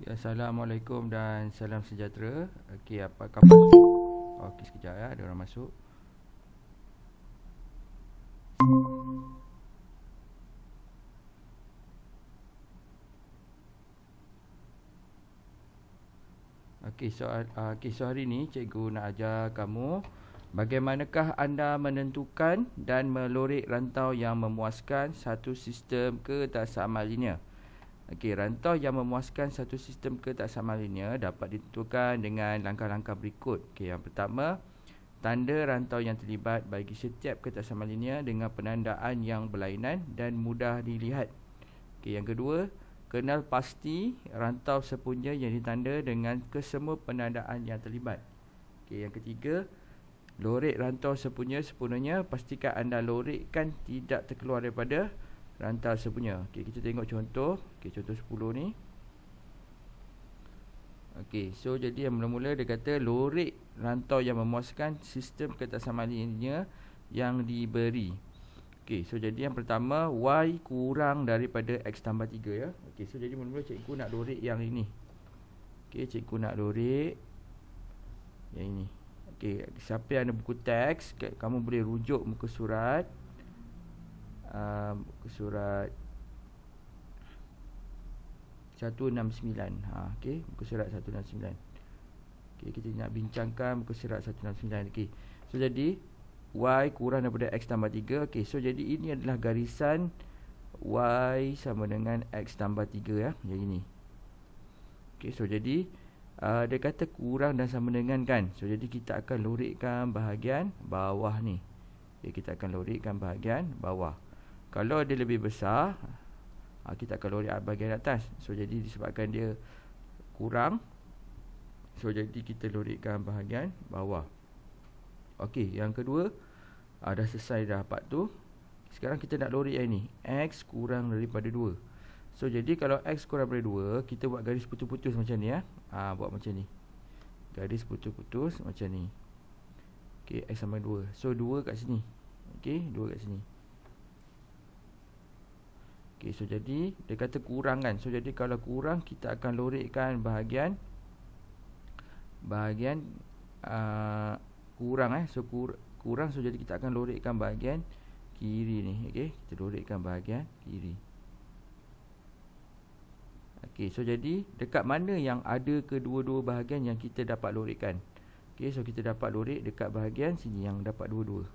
Assalamualaikum dan salam sejahtera. Okey, apa khabar? Okey, sekejap ya, ada orang masuk. So hari ni cikgu nak ajar kamu bagaimanakah anda menentukan dan melorek rantau yang memuaskan satu sistem ketaksamaan linear. Okey, rantau yang memuaskan satu sistem ketaksamaan linear dapat ditentukan dengan langkah-langkah berikut. Okey, yang pertama, tanda rantau yang terlibat bagi setiap ketaksamaan linear dengan penandaan yang berlainan dan mudah dilihat. Okey, yang kedua, kenal pasti rantau sepunca yang ditanda dengan kesemua penandaan yang terlibat. Okey, yang ketiga, lorek rantau sepenuhnya, pastikan anda lorekkan tidak terkeluar daripada rantau sepunya. Okey, kita tengok contoh. Okey, contoh 10 ni. Okey, so jadi yang mula-mula dia kata lorek rantau yang memuaskan sistem ketaksamaan linear yang diberi. Okey, so jadi yang pertama, y kurang daripada x tambah 3 ya. Okey, so jadi mula-mula cikgu nak lorek yang ini. Okey, cikgu nak lorek yang ini. Okey, siapa yang ada buku teks, kamu boleh rujuk muka surat. Muka surat 169. Okey, muka surat 169. Okey, kita nak bincangkan muka surat 169. Okey, so jadi y kurang daripada x tambah 3. Okey, so jadi ini adalah garisan y sama dengan x tambah 3 ya, yang ini. Okey, so jadi dia kata kurang dan sama dengan kan. So jadi kita akan lorekkan bahagian bawah ni. Okey, kita akan lorekkan bahagian bawah. Kalau dia lebih besar, kita akan lorek bahagian atas. So jadi disebabkan dia kurang, so jadi kita lorekkan bahagian bawah. Okey, yang kedua, dah selesai dah part tu. Sekarang kita nak lorek yang ni, x kurang daripada 2. So jadi kalau x kurang daripada 2, kita buat garis putus-putus macam ni ya. Buat macam ni, garis putus-putus macam ni. Okey, x sama 2. So 2 kat sini. Okey, 2 kat sini. Okey, so jadi dia kata kurang kan. So jadi kalau kurang, kita akan lorekkan bahagian kurang So kurang, so jadi kita akan lorekkan bahagian kiri ni. Okey, kita lorekkan bahagian kiri. Okey, so jadi dekat mana yang ada kedua-dua bahagian yang kita dapat lorekkan. Okey, so kita dapat lorek dekat bahagian sini yang dapat dua-dua.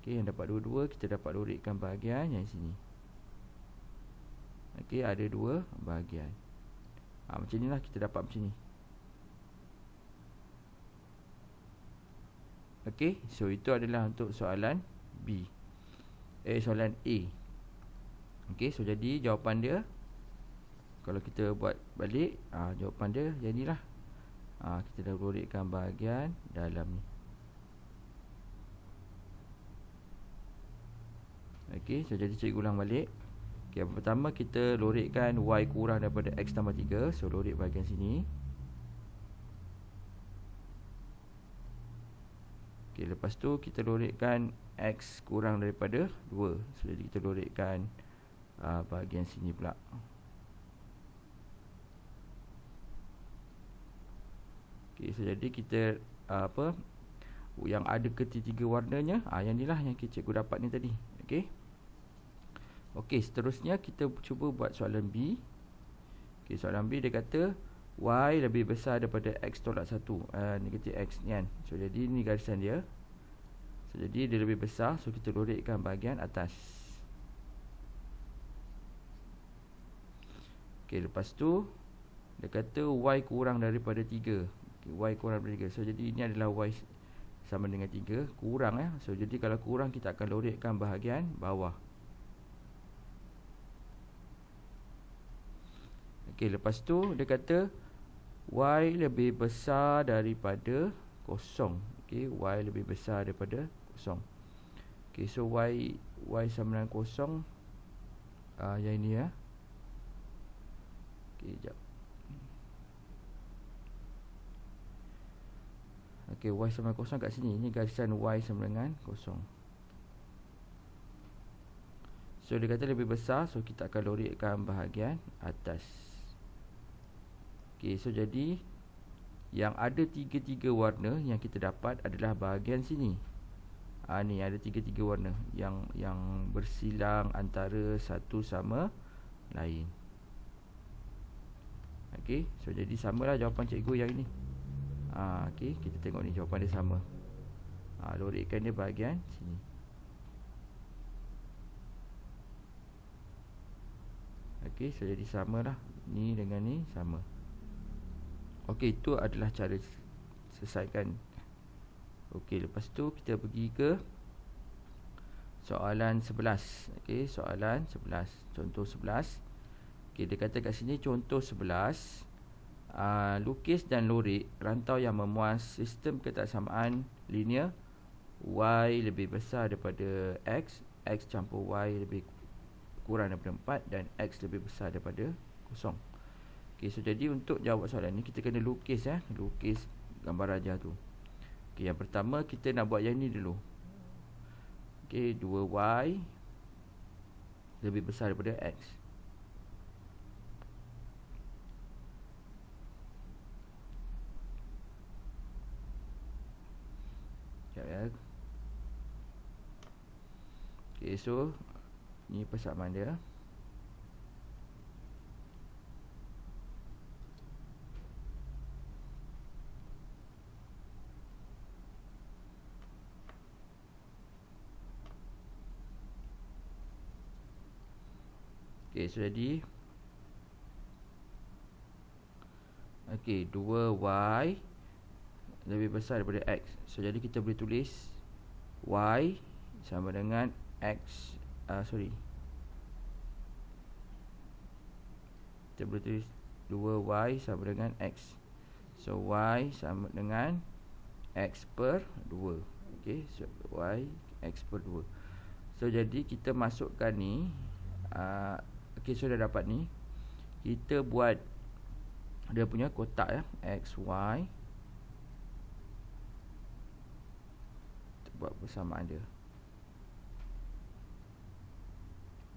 Okey, yang dapat dua-dua, kita dapat lorekkan bahagian yang sini. Okey, ada dua bahagian. Macam inilah kita dapat macam ni. Okey, so itu adalah untuk soalan B. Soalan A. Okey, so jadi jawapan dia, kalau kita buat balik, jawapan dia yang inilah. Kita dah lorekkan bahagian dalam ni. Okey, so jadi cikgu ulang balik. Okay, yang pertama kita lorekkan y kurang daripada x tambah 3. So lorek bahagian sini. Okay, lepas tu kita lorekkan x kurang daripada 2. So jadi kita lorekkan bahagian sini pula. Okay, so jadi kita yang ada ketiga warnanya, yang inilah yang cikgu dapat ni tadi. Okay. Okey, seterusnya kita cuba buat soalan B. Okey, soalan B dia kata y lebih besar daripada x tolak 1, negatif x ni kan. So jadi ni garisan dia. So jadi dia lebih besar, so kita lorekkan bahagian atas. Okey, lepas tu dia kata y kurang daripada 3. Okay, y kurang daripada 3. So jadi ini adalah y sama dengan 3, kurang ya. So jadi kalau kurang, kita akan lorekkan bahagian bawah. Okey, lepas tu dia kata y lebih besar daripada 0. Okey, y lebih besar daripada 0. Okey, so y sama dengan 0. Yang ini ya. Okey, jap. Okey, y sama dengan 0 kat sini. Ini garisan y sama dengan 0. So dia kata lebih besar, so kita akan lorekkan bahagian atas. Okay, so jadi yang ada tiga-tiga warna yang kita dapat adalah bahagian sini. Ni ada tiga-tiga warna yang bersilang antara satu sama lain. Okay, so jadi samalah jawapan cikgu yang ini. Okay, kita tengok ni jawapan dia sama. Lorikkan dia bahagian sini. Okay, so jadi samalah. Ni dengan ni sama. Okey, itu adalah cara selesaikan. Okey, lepas tu kita pergi ke soalan 11. Okey, soalan 11. Contoh 11. Okey, dia kata kat sini contoh 11. Lukis dan lorik rantau yang memuas sistem ketaksamaan linear Y lebih besar daripada X, X campur Y lebih kurang daripada 4 dan X lebih besar daripada 0. Okay, so jadi untuk jawab soalan ni kita kena lukis lukis gambar rajah tu. Okay, yang pertama kita nak buat yang ni dulu. Okay, 2Y lebih besar daripada X. Sekejap ya. Okay, so ni persamaan dia. Okay, so jadi okay, 2Y lebih besar daripada X. So jadi kita boleh tulis Y sama dengan X. Kita boleh tulis 2Y sama dengan X. So Y sama dengan X per 2. Okay, so Y X per 2. So jadi kita masukkan ni. Okay, so dah dapat ni. Kita buat dia punya kotak X, Y. Kita buat persamaan dia.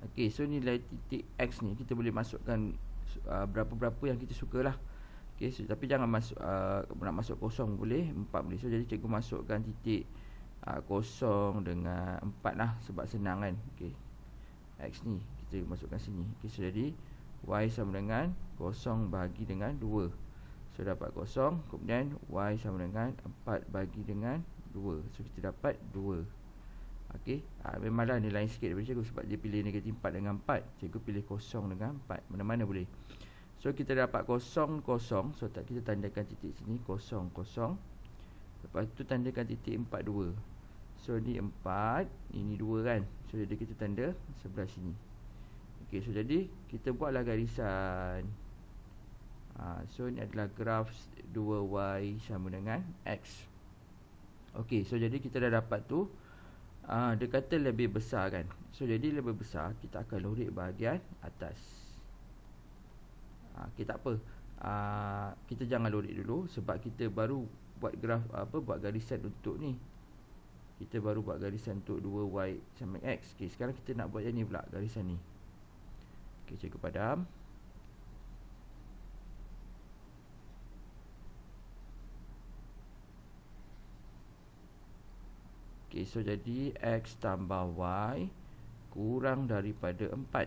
Okay, so nilai titik X ni kita boleh masukkan berapa-berapa yang kita sukalah. Okay, so, tapi jangan masuk nak masuk kosong boleh, 4 boleh. So jadi cikgu masukkan titik kosong dengan 4 lah, sebab senang kan. Okay, X ni kita masukkan sini. Okay, so jadi Y sama dengan 0 bahagi dengan 2. So dapat 0. Kemudian Y sama dengan 4 bahagi dengan 2. So kita dapat 2. Okay, memanglah ni lain sikit daripada cikgu, sebab dia pilih negatif 4 dengan 4. Cikgu pilih 0 dengan 4. Mana-mana boleh. So kita dapat 0, 0. So kita tandakan titik sini 0, 0. Lepas tu tandakan titik 4, 2. So ni 4, ini 2 kan. So jadi kita tanda sebelah sini. Okay, so jadi kita buatlah garisan. So ni adalah graf 2Y sama dengan X. Okay, so jadi kita dah dapat tu. Dia kata lebih besar kan. So jadi lebih besar, kita akan lorik bahagian atas. Okay, tak apa. Kita jangan lorik dulu, sebab kita baru buat graf buat garisan untuk ni. Kita baru buat garisan untuk 2Y sama X. Okay, sekarang kita nak buat yang ni pula, garisan ni. Okay, cikgu padam. Okay, so jadi X tambah Y kurang daripada 4.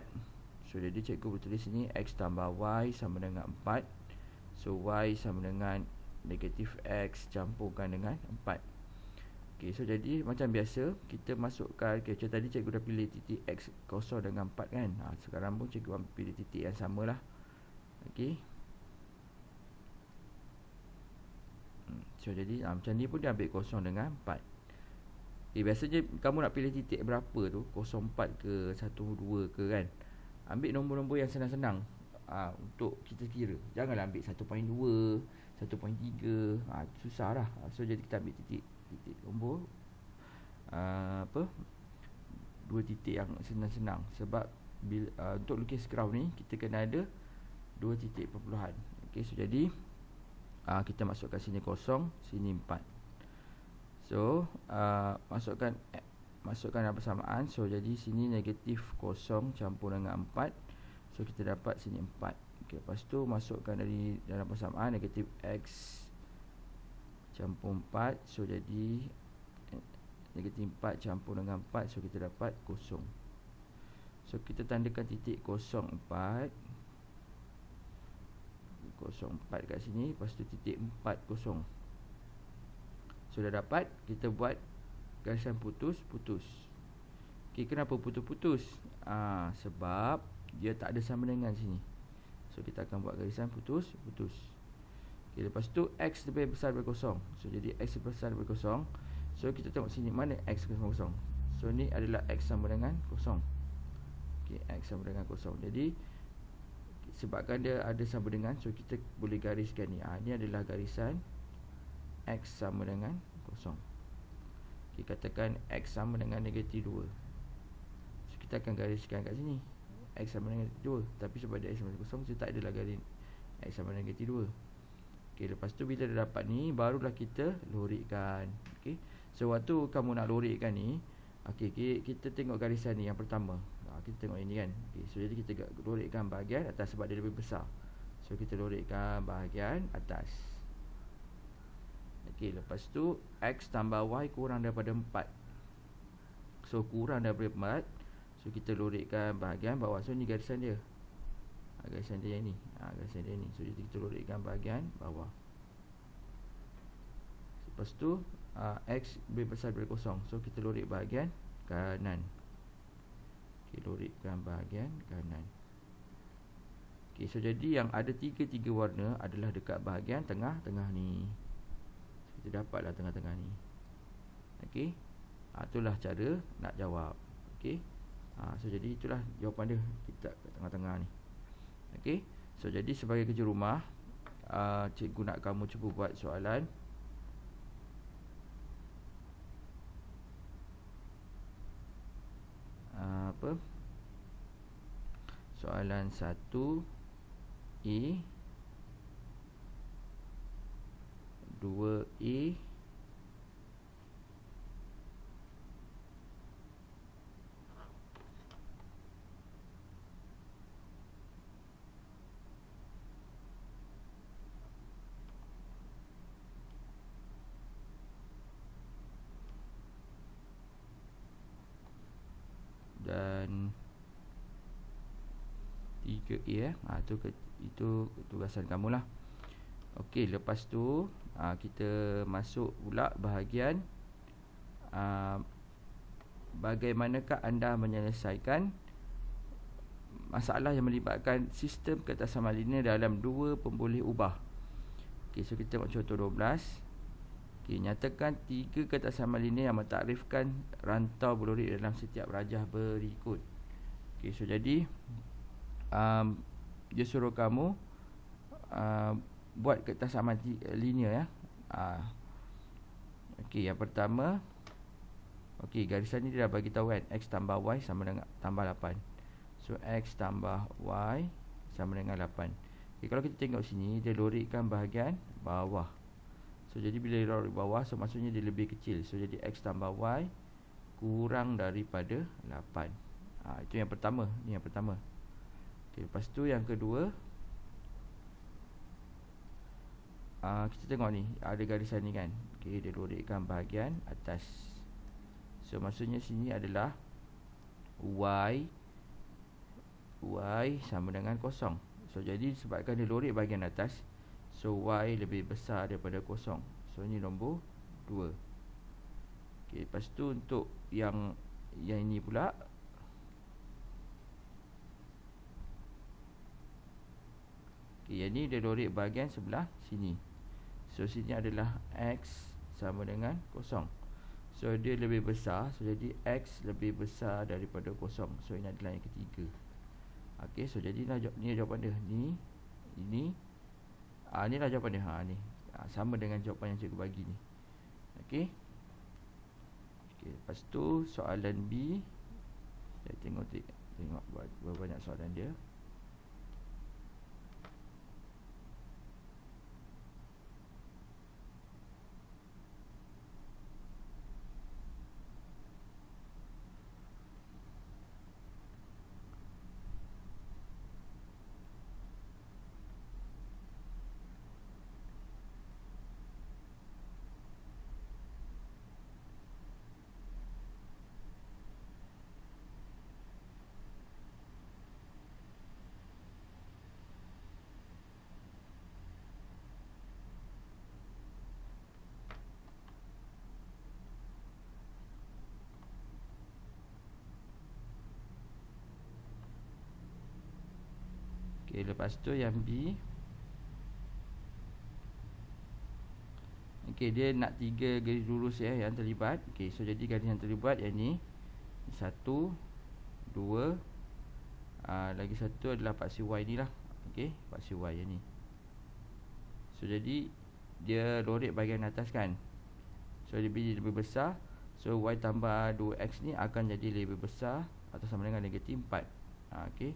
So jadi cikgu boleh tulis sini X tambah Y sama dengan 4. So Y sama dengan negatif X campurkan dengan 4. Okay, so jadi macam biasa kita masukkan. Okay, macam tadi cikgu dah pilih titik X 0 dengan 4 kan. Sekarang pun cikgu pilih titik yang sama lah. Okay, so jadi macam ni pun dia ambil 0 dengan 4. Okay, biasanya kamu nak pilih titik berapa tu, 0, 4 ke 1, 2 ke kan. Ambil nombor-nombor yang senang-senang untuk kita kira. Janganlah ambil 1.2, 1.3. Susah lah. So jadi kita ambil titik nombor dua titik yang senang-senang. Sebab bila, untuk lukis graf ni kita kena ada 2 titik perpuluhan. Okay, so jadi kita masukkan sini 0, sini 4. So masukkan yang persamaan. So jadi sini negatif 0 campur dengan 4. So kita dapat sini 4. Okay, lepas tu masukkan dari dalam persamaan negatif X campur 4. So jadi negatif 4 campur dengan 4. So kita dapat kosong. So kita tandakan titik 04 kat sini. Lepas tu titik 40. So dah dapat. Kita buat garisan putus-putus. Okay, kenapa putus-putus? Sebab dia tak ada sama dengan sini. So kita akan buat garisan putus-putus. Okay, lepas tu X lebih besar daripada kosong. So jadi X lebih besar daripada kosong. So kita tengok sini mana X sama kosong. So ni adalah X sama dengan kosong. Okay, X sama dengan kosong. Jadi sebabkan dia ada sama dengan, so kita boleh gariskan ni. Ni adalah garisan X sama dengan kosong. Okay, katakan X sama dengan negatif 2. So kita akan gariskan kat sini X sama dengan negatif 2. Tapi sebab dia X sama dengan kosong, so tak adalah garis X sama dengan negatif 2. Okay, lepas tu bila dah dapat ni, barulah kita lorikkan. Okay, so waktu kamu nak lorikkan ni, okay, kita tengok garisan ni yang pertama. Kita tengok ini kan. Okay, so jadi kita lorikkan bahagian atas sebab dia lebih besar. So kita lorikkan bahagian atas. Okay, lepas tu X tambah Y kurang daripada 4. So kurang daripada 4. So kita lorikkan bahagian bawah. So ni garisan dia. Garisan dia yang ni. Garisan dia ni. So jadi kita lorikkan bahagian bawah. Lepas tu X lebih besar daripada kosong. So kita lorik bahagian kanan. Okay, lorikkan bahagian kanan. Okay, so jadi yang ada tiga warna adalah dekat bahagian tengah-tengah ni. So, kita dapatlah tengah-tengah ni. Okay, itulah cara nak jawab. Okay, so jadi itulah jawapan dia, kita kat tengah-tengah ni. Okay, so jadi sebagai kerja rumah, cikgu nak kamu cuba buat soalan. Soalan 1A, 2A, dan 3A. Itu tugasan kamu lah. Okey, lepas tu kita masuk pula bahagian bagaimanakah anda menyelesaikan masalah yang melibatkan sistem keretasamaan linear dalam dua pemboleh ubah. Okey, so kita tengok contoh 12. Okey, nyatakan tiga keretasamaan linear yang mentakrifkan rantau berlorik dalam setiap rajah berikut. Okey, so jadi dia suruh kamu buat keretasamaan linear ya. Okey, yang pertama, okey, garisan ni dia dah bagi tahu kan, X tambah Y sama dengan tambah 8. So X tambah Y sama dengan 8. Okey, kalau kita tengok sini, dia lorikkan bahagian bawah. So jadi bila dia lorik bawah, so maksudnya dia lebih kecil. So jadi X tambah Y kurang daripada 8. Itu yang pertama. Ni yang pertama. Okay, lepas tu yang kedua, kita tengok ni, ada garisan ni kan. Okay, dia lorikkan bahagian atas. So maksudnya sini adalah Y sama dengan kosong. So jadi sebabkan dia lorik bahagian atas, so Y lebih besar daripada kosong. So ni nombor 2. Okay, lepas tu untuk yang ini pula, okay, yang ni dia lorik bahagian sebelah sini. So sini adalah X sama dengan kosong. So dia lebih besar. So jadi X lebih besar daripada kosong. So ini adalah yang ketiga. Okay, so jadi ni jawapan dia. Ini inilah jawapan dia. Ni sama dengan jawapan yang cikgu bagi ni. Okay. Okay, lepas tu soalan B. Saya tengok berapa banyak soalan dia. Okey, lepas tu yang B. Okey, dia nak 3 garis lurus ya yang terlibat. Okey, so jadi garis yang terlibat yang ni 1, 2, lagi satu adalah paksi Y ni lah. Okey, paksi Y yang ni. So jadi dia lorek bahagian atas kan. So dia lebih besar. So Y tambah 2X ni akan jadi lebih besar atau sama dengan negatif 4. Okey,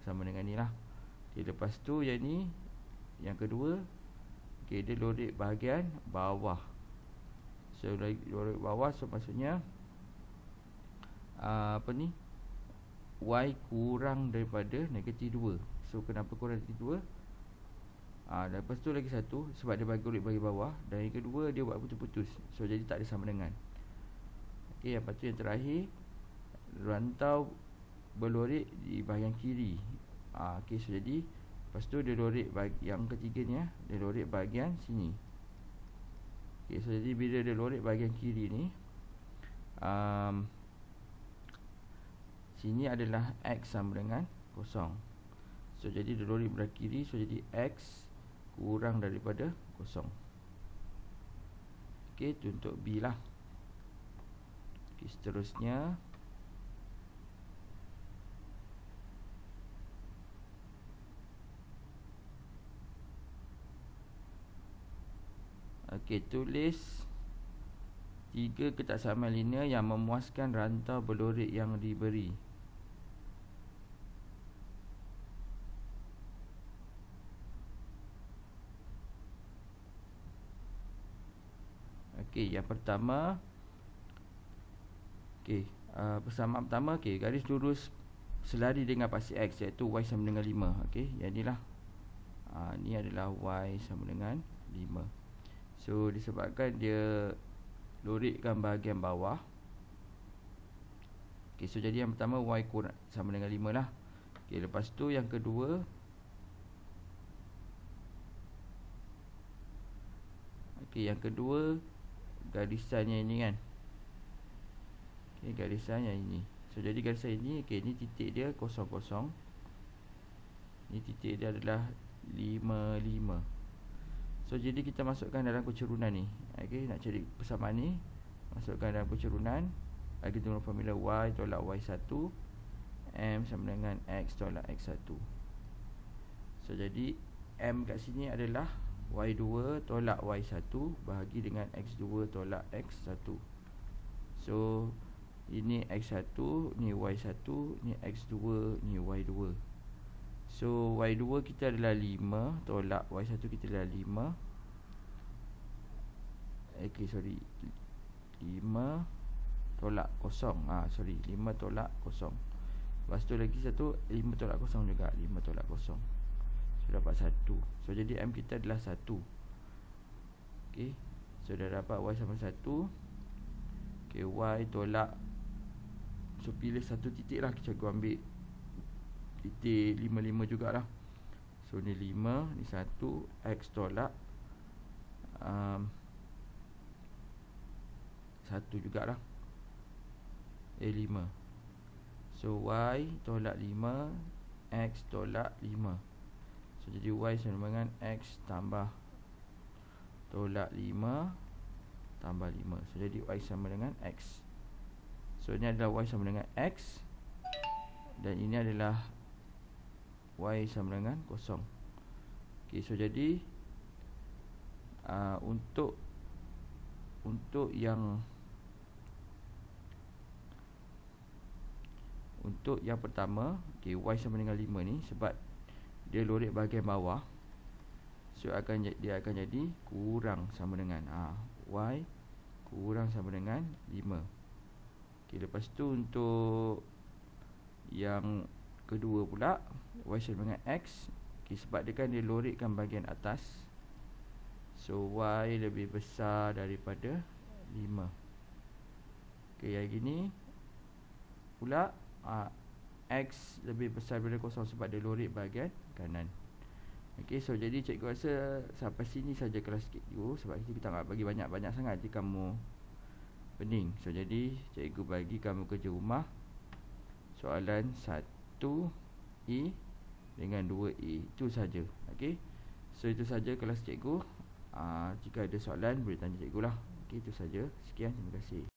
sama dengan ni lah. Okey, lepas tu yang ni, yang kedua. Okey, dia lorek bahagian bawah. So lorek bawah, so maksudnya apa ni, Y kurang daripada negatif 2. So kenapa kurang negatif 2? Lepas tu lagi satu, sebab dia bagi lorek bagi bawah. Dan yang kedua, dia buat putus-putus. So jadi tak ada sama dengan. Okey, lepas tu yang terakhir, rantau berlorek di bahagian kiri. Okey, so jadi lepas tu dia lorek yang ketiganya, dia lorek bahagian sini. Okey, so jadi bila dia lorek bahagian kiri ni, sini adalah X sama dengan kosong. So jadi dia lorek belah kiri, so jadi X kurang daripada kosong. Okey, itu untuk B lah. Okey, seterusnya okey, tulis 3 ketaksamaan linear yang memuaskan rantau berlorek yang diberi. Okey, yang pertama, okey, persamaan pertama, okey, garis lurus selari dengan paksi X, iaitu Y sama dengan 5. Okey, yang inilah. Ni adalah Y sama dengan 5. So disebabkan dia lorekkan bahagian bawah. Okey, so jadi yang pertama Y kurang sama dengan 5 lah. Okey, lepas tu yang kedua, okey, yang kedua garisannya ini kan. Okey, garisannya ini. So jadi garisan ini, okey, ni titik dia 0, 0. Ni titik dia adalah 5, 5. So jadi kita masukkan dalam kucurunan ni. Okey, nak cari persamaan ni, masukkan dalam kucurunan. Lagi guna formula Y tolak Y1, M sama dengan X tolak X1. So jadi M kat sini adalah Y2 tolak Y1 bahagi dengan X2 tolak X1. So ini X1, ni Y1, ni X2, ni Y2. So Y2 kita adalah 5 tolak Y1 kita adalah 5. Okay, sorry, 5 tolak kosong. 5 tolak kosong. Lepas tu lagi satu, 5 tolak kosong juga, 5 tolak kosong. So dapat 1. So jadi M kita adalah 1. Okay, so dah dapat Y sama 1. Okay, Y tolak, so pilih satu titik lah. Kita ambil titik 5, 5 jugalah. So ni 5, ni 1. X tolak 1 jugalah, 5. So Y tolak 5, X tolak 5. So jadi Y sama dengan X tambah tolak 5 tambah 5. So jadi Y sama dengan X. So ini adalah Y sama dengan X, dan ini adalah Y sama dengan 0. Okay, so jadi untuk yang pertama, okay, Y sama dengan 5 ni, sebab dia lorek bahagian bawah, so dia akan jadi kurang sama dengan Y kurang sama dengan 5. Okay, lepas tu untuk yang kedua pula, Y sama dengan X. Okay, sebab dia kan dia lorekkan bahagian atas, so Y lebih besar daripada 5. Okay, yang gini pula, X lebih besar daripada 0 sebab dia lorek bahagian kanan. Okay, so jadi cikgu rasa sampai sini saja kelas cikgu, sebab kita tak nak bagi banyak-banyak sangat, nanti kamu pening. So jadi cikgu bagi kamu kerja rumah soalan 1E dengan 2A. Itu saja. Okey. So itu saja kelas cikgu. Jika ada soalan boleh tanya cikgu lah. Okey, itu saja. Sekian, terima kasih.